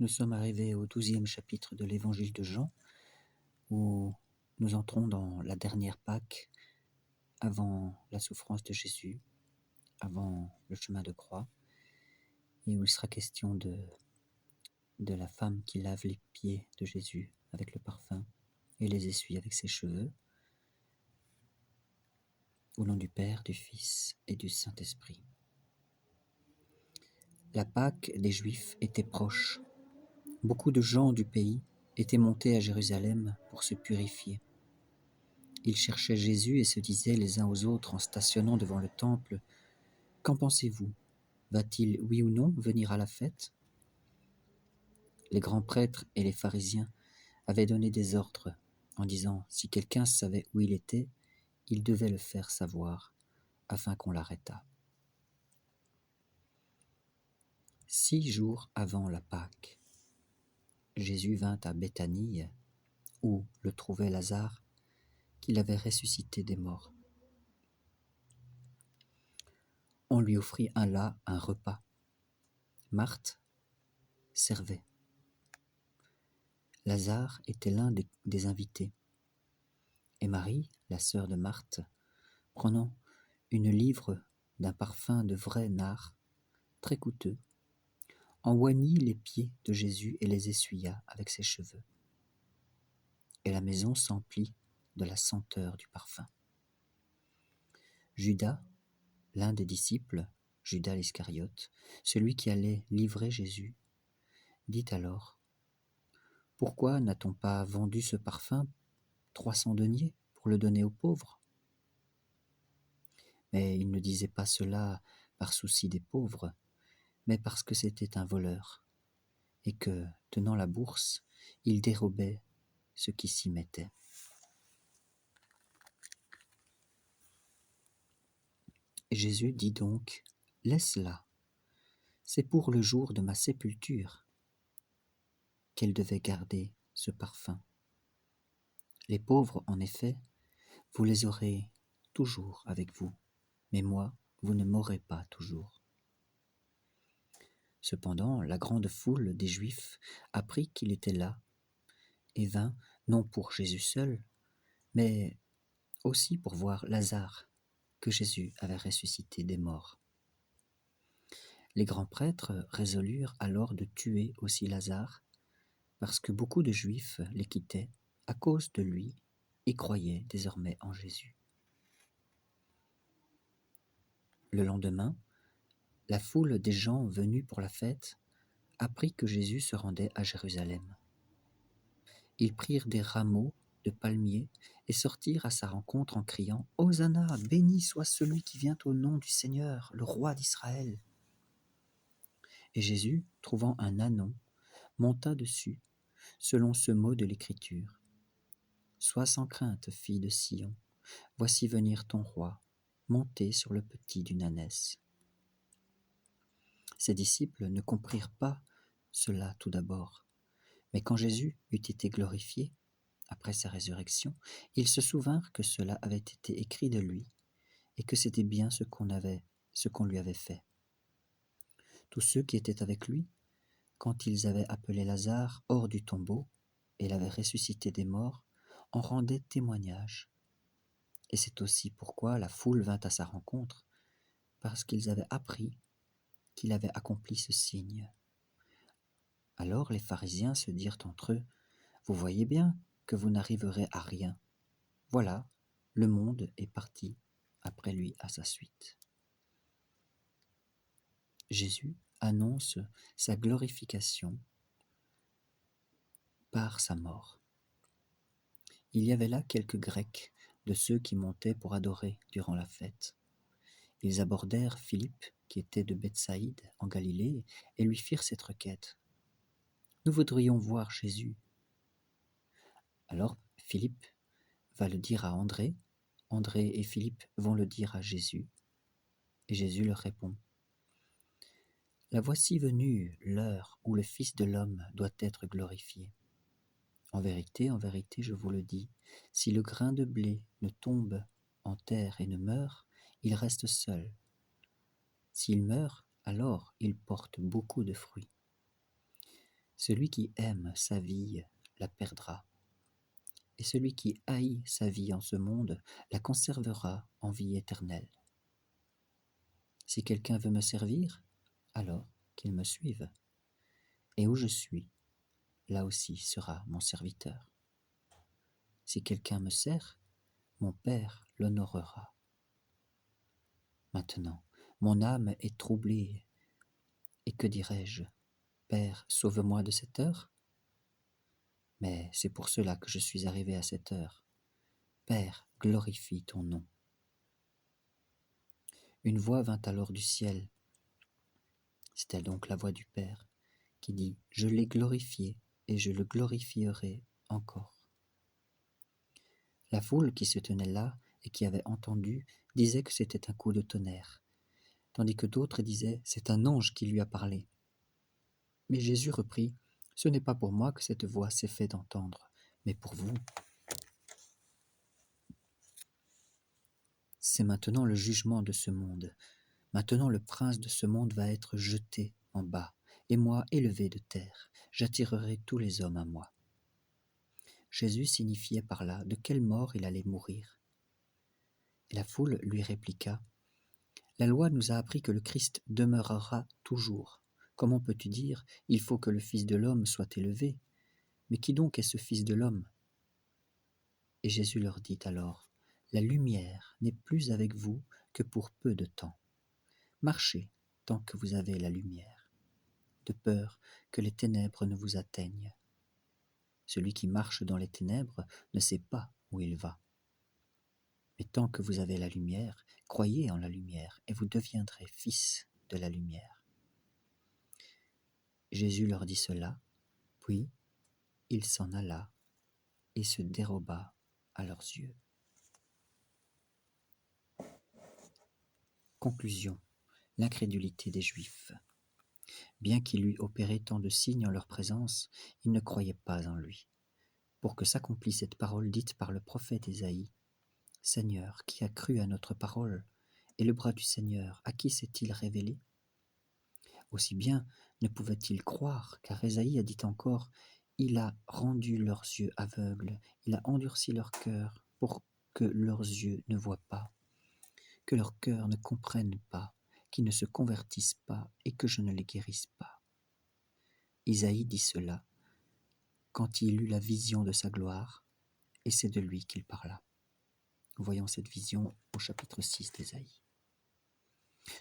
Nous sommes arrivés au 12e chapitre de l'évangile de Jean, où nous entrons dans la dernière Pâque, avant la souffrance de Jésus, avant le chemin de croix, et où il sera question de la femme qui lave les pieds de Jésus avec le parfum et les essuie avec ses cheveux. Au nom du Père, du Fils et du Saint-Esprit. La Pâque des Juifs était proche. Beaucoup de gens du pays étaient montés à Jérusalem pour se purifier. Ils cherchaient Jésus et se disaient les uns aux autres en stationnant devant le temple : « Qu'en pensez-vous ? Va-t-il, oui ou non, venir à la fête ?» Les grands prêtres et les pharisiens avaient donné des ordres en disant : si quelqu'un savait où il était, il devait le faire savoir afin qu'on l'arrêtât. 6 jours avant la Pâque, Jésus vint à Béthanie, où le trouvait Lazare, qu'il avait ressuscité des morts. On lui offrit là un repas. Marthe servait. Lazare était l'un des invités. Et Marie, la sœur de Marthe, prenant une livre d'un parfum de vrai nard, très coûteux, en oignit les pieds de Jésus et les essuya avec ses cheveux. Et la maison s'emplit de la senteur du parfum. Judas, l'un des disciples, Judas l'Iscariote, celui qui allait livrer Jésus, dit alors : « Pourquoi n'a-t-on pas vendu ce parfum 300 deniers pour le donner aux pauvres ?» Mais il ne disait pas cela par souci des pauvres, mais parce que c'était un voleur, et que, tenant la bourse, il dérobait ce qui s'y mettait. Jésus dit donc : « Laisse-la, c'est pour le jour de ma sépulture qu'elle devait garder ce parfum. Les pauvres, en effet, vous les aurez toujours avec vous, mais moi, vous ne m'aurez pas toujours. » Cependant, la grande foule des Juifs apprit qu'il était là, et vint, non pour Jésus seul, mais aussi pour voir Lazare, que Jésus avait ressuscité des morts. Les grands prêtres résolurent alors de tuer aussi Lazare, parce que beaucoup de Juifs les quittaient à cause de lui et croyaient désormais en Jésus. Le lendemain, la foule des gens venus pour la fête apprit que Jésus se rendait à Jérusalem. Ils prirent des rameaux de palmiers et sortirent à sa rencontre en criant : « Hosanna, béni soit celui qui vient au nom du Seigneur, le roi d'Israël !» Et Jésus, trouvant un ânon, monta dessus, selon ce mot de l'Écriture : « Sois sans crainte, fille de Sion, voici venir ton roi, monté sur le petit d'une ânesse. » Ses disciples ne comprirent pas cela tout d'abord, mais quand Jésus eut été glorifié, après sa résurrection, ils se souvinrent que cela avait été écrit de lui et que c'était bien ce qu'on lui avait fait. Tous ceux qui étaient avec lui, quand ils avaient appelé Lazare hors du tombeau et l'avaient ressuscité des morts, en rendaient témoignage. Et c'est aussi pourquoi la foule vint à sa rencontre, parce qu'ils avaient appris qu'il avait accompli ce signe. Alors les pharisiens se dirent entre eux : « Vous voyez bien que vous n'arriverez à rien. Voilà, le monde est parti après lui à sa suite. » Jésus annonce sa glorification par sa mort. Il y avait là quelques Grecs, de ceux qui montaient pour adorer durant la fête. Ils abordèrent Philippe, qui était de Bethsaïde, en Galilée, et lui firent cette requête : « Nous voudrions voir Jésus. » Alors Philippe va le dire à André, André et Philippe vont le dire à Jésus, et Jésus leur répond : « La voici venue l'heure où le Fils de l'homme doit être glorifié. En vérité, je vous le dis, si le grain de blé ne tombe en terre et ne meurt, il reste seul. S'il meurt, alors il porte beaucoup de fruits. Celui qui aime sa vie la perdra, et celui qui haït sa vie en ce monde la conservera en vie éternelle. Si quelqu'un veut me servir, alors qu'il me suive, et où je suis, là aussi sera mon serviteur. Si quelqu'un me sert, mon Père l'honorera. Maintenant, mon âme est troublée, et que dirai-je? Père, sauve-moi de cette heure? Mais c'est pour cela que je suis arrivé à cette heure. Père, glorifie ton nom. Une voix vint alors du ciel. C'était donc la voix du Père, qui dit « Je l'ai glorifié, et je le glorifierai encore. » La foule qui se tenait là et qui avait entendu disait que c'était un coup de tonnerre, tandis que d'autres disaient « C'est un ange qui lui a parlé. » Mais Jésus reprit « Ce n'est pas pour moi que cette voix s'est fait entendre, mais pour vous. C'est maintenant le jugement de ce monde. Maintenant le prince de ce monde va être jeté en bas, et moi élevé de terre, j'attirerai tous les hommes à moi. » Jésus signifiait par là de quelle mort il allait mourir. Et la foule lui répliqua « La loi nous a appris que le Christ demeurera toujours. Comment peux-tu dire « Il faut que le Fils de l'homme soit élevé » ? Mais qui donc est ce Fils de l'homme ? Et Jésus leur dit alors « La lumière n'est plus avec vous que pour peu de temps. Marchez tant que vous avez la lumière, de peur que les ténèbres ne vous atteignent. Celui qui marche dans les ténèbres ne sait pas où il va. Mais tant que vous avez la lumière, croyez en la lumière, et vous deviendrez fils de la lumière. » Jésus leur dit cela, puis il s'en alla et se déroba à leurs yeux. Conclusion. L'incrédulité des Juifs. Bien qu'il eût opéré tant de signes en leur présence, ils ne croyaient pas en lui. Pour que s'accomplisse cette parole dite par le prophète Ésaïe, « Seigneur, qui a cru à notre parole? Et le bras du Seigneur, à qui s'est-il révélé ?» Aussi bien ne pouvaient-ils croire, car Ésaïe a dit encore « Il a rendu leurs yeux aveugles, il a endurci leur cœur pour que leurs yeux ne voient pas, que leur cœur ne comprenne pas, qu'ils ne se convertissent pas et que je ne les guérisse pas. » Isaïe dit cela quand il eut la vision de sa gloire, et c'est de lui qu'il parla. Nous voyons cette vision au chapitre 6 d'Ésaïe.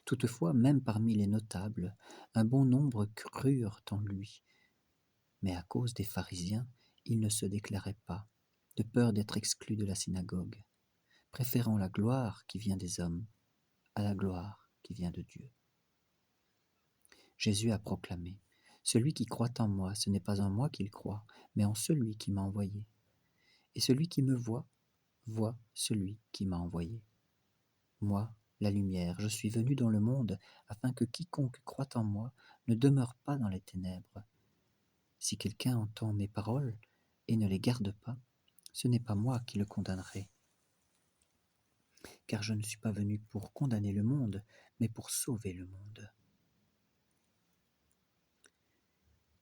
Toutefois, même parmi les notables, un bon nombre crurent en lui, mais à cause des pharisiens, ils ne se déclaraient pas, de peur d'être exclus de la synagogue, préférant la gloire qui vient des hommes à la gloire qui vient de Dieu. Jésus a proclamé « Celui qui croit en moi, ce n'est pas en moi qu'il croit, mais en celui qui m'a envoyé. Et celui qui me voit, voit celui qui m'a envoyé. Moi, la lumière, je suis venu dans le monde afin que quiconque croit en moi ne demeure pas dans les ténèbres. Si quelqu'un entend mes paroles et ne les garde pas, ce n'est pas moi qui le condamnerai. Car je ne suis pas venu pour condamner le monde, mais pour sauver le monde.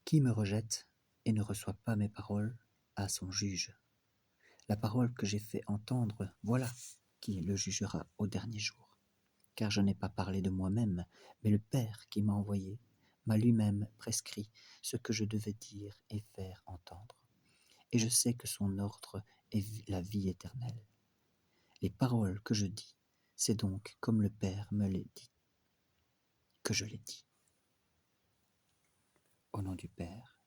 Qui me rejette et ne reçoit pas mes paroles a son juge. La parole que j'ai fait entendre, voilà qui le jugera au dernier jour. Car je n'ai pas parlé de moi-même, mais le Père qui m'a envoyé m'a lui-même prescrit ce que je devais dire et faire entendre. Et je sais que son ordre est la vie éternelle. Les paroles que je dis, c'est donc comme le Père me les dit, que je les dis. Au nom du Père